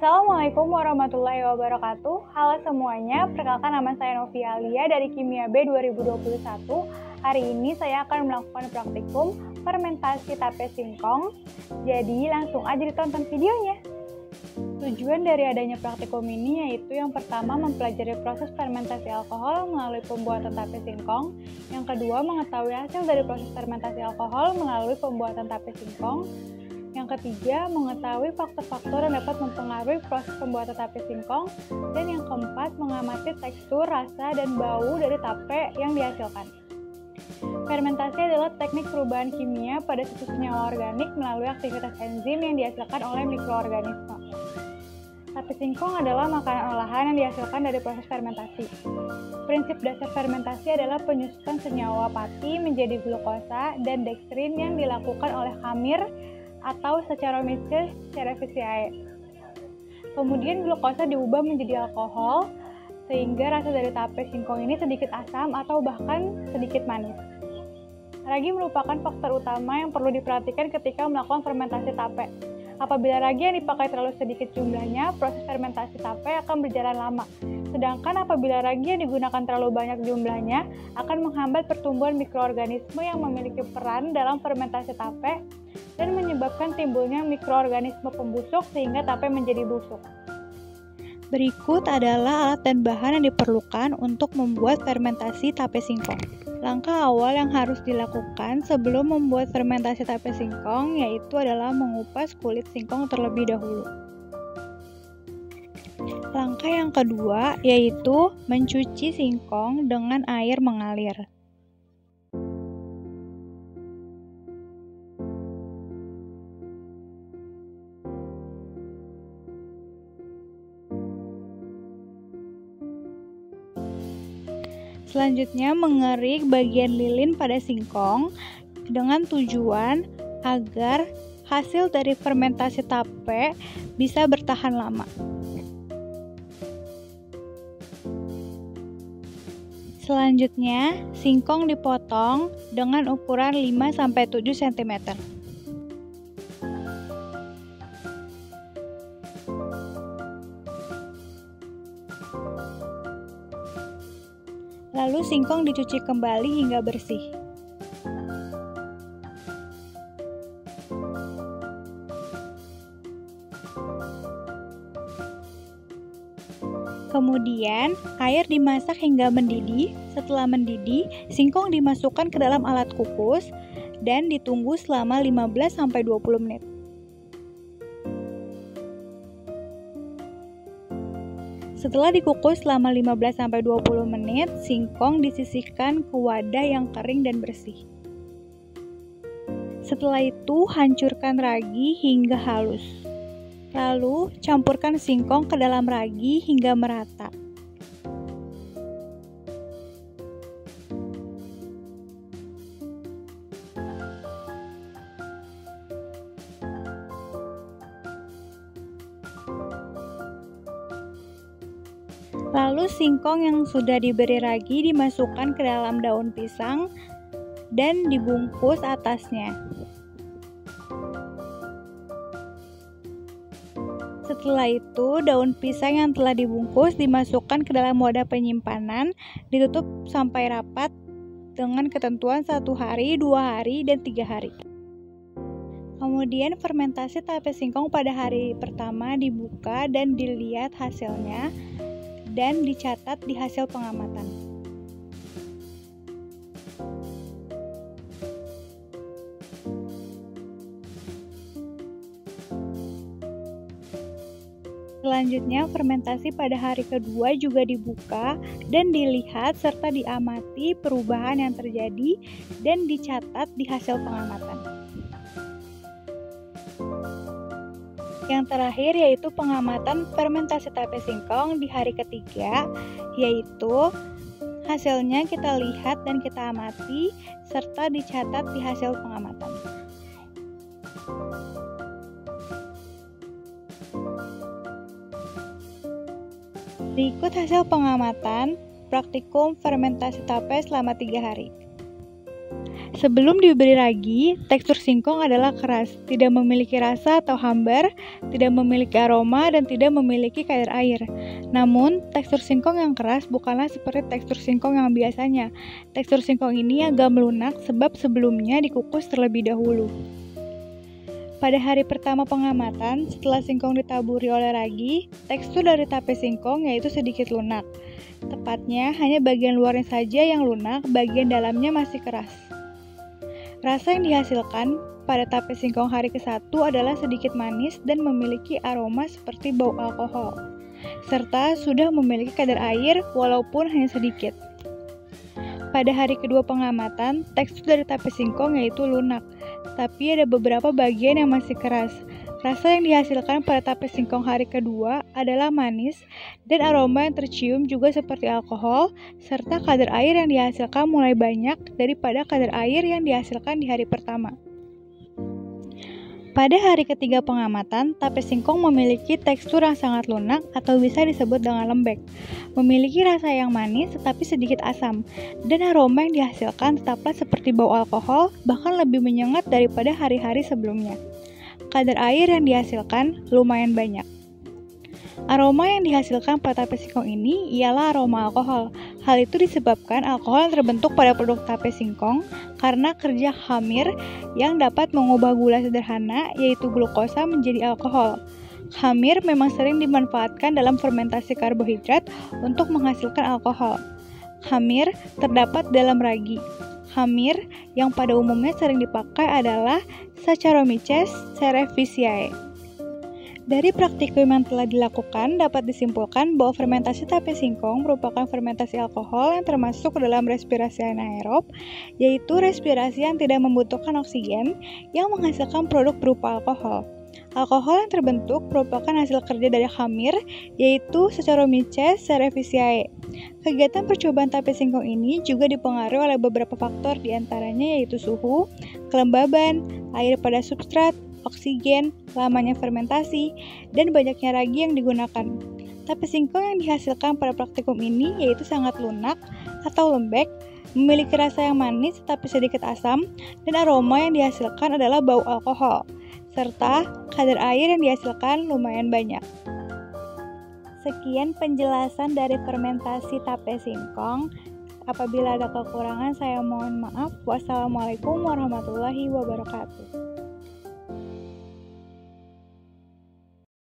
Assalamualaikum warahmatullahi wabarakatuh. Halo semuanya, perkenalkan nama saya Novia Alia dari Kimia B 2021. Hari ini saya akan melakukan praktikum fermentasi tape singkong. Jadi langsung aja ditonton videonya. Tujuan dari adanya praktikum ini yaitu yang pertama mempelajari proses fermentasi alkohol melalui pembuatan tape singkong. Yang kedua mengetahui hasil dari proses fermentasi alkohol melalui pembuatan tape singkong. Yang ketiga, mengetahui faktor-faktor yang dapat mempengaruhi proses pembuatan tape singkong. Dan yang keempat, mengamati tekstur, rasa, dan bau dari tape yang dihasilkan. Fermentasi adalah teknik perubahan kimia pada situs senyawa organik melalui aktivitas enzim yang dihasilkan oleh mikroorganisme. Tape singkong adalah makanan olahan yang dihasilkan dari proses fermentasi. Prinsip dasar fermentasi adalah penyusutan senyawa pati menjadi glukosa dan dekstrin yang dilakukan oleh khamir atau secara mistis secara vCAE. Kemudian glukosa diubah menjadi alkohol sehingga rasa dari tape singkong ini sedikit asam atau bahkan sedikit manis. Ragi merupakan faktor utama yang perlu diperhatikan ketika melakukan fermentasi tape. Apabila ragi yang dipakai terlalu sedikit jumlahnya, proses fermentasi tape akan berjalan lama. Sedangkan apabila ragi yang digunakan terlalu banyak jumlahnya, akan menghambat pertumbuhan mikroorganisme yang memiliki peran dalam fermentasi tape dan menyebabkan timbulnya mikroorganisme pembusuk sehingga tape menjadi busuk. Berikut adalah alat dan bahan yang diperlukan untuk membuat fermentasi tape singkong. Langkah awal yang harus dilakukan sebelum membuat fermentasi tape singkong yaitu adalah mengupas kulit singkong terlebih dahulu. Langkah yang kedua yaitu mencuci singkong dengan air mengalir. Selanjutnya, mengerik bagian lilin pada singkong dengan tujuan agar hasil dari fermentasi tape bisa bertahan lama. Selanjutnya, singkong dipotong dengan ukuran 5-7 cm. Lalu singkong dicuci kembali hingga bersih. Kemudian, air dimasak hingga mendidih. Setelah mendidih, singkong dimasukkan ke dalam alat kukus dan ditunggu selama 15-20 menit. Setelah dikukus selama 15-20 menit, singkong disisihkan ke wadah yang kering dan bersih. Setelah itu, hancurkan ragi hingga halus. Lalu, campurkan singkong ke dalam ragi hingga merata. Lalu singkong yang sudah diberi ragi dimasukkan ke dalam daun pisang dan dibungkus atasnya. Setelah itu, daun pisang yang telah dibungkus dimasukkan ke dalam wadah penyimpanan, ditutup sampai rapat dengan ketentuan 1 hari, 2 hari, dan 3 hari. Kemudian fermentasi tape singkong pada hari pertama dibuka dan dilihat hasilnya dan dicatat di hasil pengamatan. Selanjutnya, fermentasi pada hari kedua juga dibuka dan dilihat serta diamati perubahan yang terjadi dan dicatat di hasil pengamatan. Yang terakhir yaitu pengamatan fermentasi tape singkong di hari ketiga, yaitu hasilnya kita lihat dan kita amati serta dicatat di hasil pengamatan. Berikut hasil pengamatan praktikum fermentasi tape selama 3 hari. Sebelum diberi ragi, tekstur singkong adalah keras, tidak memiliki rasa atau hambar, tidak memiliki aroma, dan tidak memiliki kadar air. Namun, tekstur singkong yang keras bukanlah seperti tekstur singkong yang biasanya. Tekstur singkong ini agak melunak sebab sebelumnya dikukus terlebih dahulu. Pada hari pertama pengamatan, setelah singkong ditaburi oleh ragi, tekstur dari tape singkong yaitu sedikit lunak. Tepatnya, hanya bagian luarnya saja yang lunak, bagian dalamnya masih keras. Rasa yang dihasilkan pada tape singkong hari ke-1 adalah sedikit manis dan memiliki aroma seperti bau alkohol, serta sudah memiliki kadar air walaupun hanya sedikit. Pada hari kedua pengamatan, tekstur dari tape singkong yaitu lunak, tapi ada beberapa bagian yang masih keras. Rasa yang dihasilkan pada tape singkong hari kedua adalah manis dan aroma yang tercium juga seperti alkohol, serta kadar air yang dihasilkan mulai banyak daripada kadar air yang dihasilkan di hari pertama. Pada hari ketiga pengamatan, tape singkong memiliki tekstur yang sangat lunak atau bisa disebut dengan lembek. Memiliki rasa yang manis tetapi sedikit asam, dan aroma yang dihasilkan tetaplah seperti bau alkohol, bahkan lebih menyengat daripada hari-hari sebelumnya. Kadar air yang dihasilkan lumayan banyak. Aroma yang dihasilkan pada tape singkong ini ialah aroma alkohol. Hal itu disebabkan alkohol yang terbentuk pada produk tape singkong karena kerja khamir yang dapat mengubah gula sederhana yaitu glukosa menjadi alkohol. Khamir memang sering dimanfaatkan dalam fermentasi karbohidrat untuk menghasilkan alkohol. Khamir terdapat dalam ragi. Khamir yang pada umumnya sering dipakai adalah Saccharomyces cerevisiae. Dari praktikum yang telah dilakukan, dapat disimpulkan bahwa fermentasi tape singkong merupakan fermentasi alkohol yang termasuk dalam respirasi anaerob, yaitu respirasi yang tidak membutuhkan oksigen yang menghasilkan produk berupa alkohol. Alkohol yang terbentuk merupakan hasil kerja dari khamir, yaitu Saccharomyces cerevisiae. Kegiatan percobaan tape singkong ini juga dipengaruhi oleh beberapa faktor, diantaranya yaitu suhu, kelembaban, air pada substrat, oksigen, lamanya fermentasi, dan banyaknya ragi yang digunakan. Tape singkong yang dihasilkan pada praktikum ini yaitu sangat lunak atau lembek, memiliki rasa yang manis tetapi sedikit asam, dan aroma yang dihasilkan adalah bau alkohol, serta kadar air yang dihasilkan lumayan banyak. Sekian penjelasan dari fermentasi tape singkong. Apabila ada kekurangan, saya mohon maaf. Wassalamualaikum warahmatullahi wabarakatuh.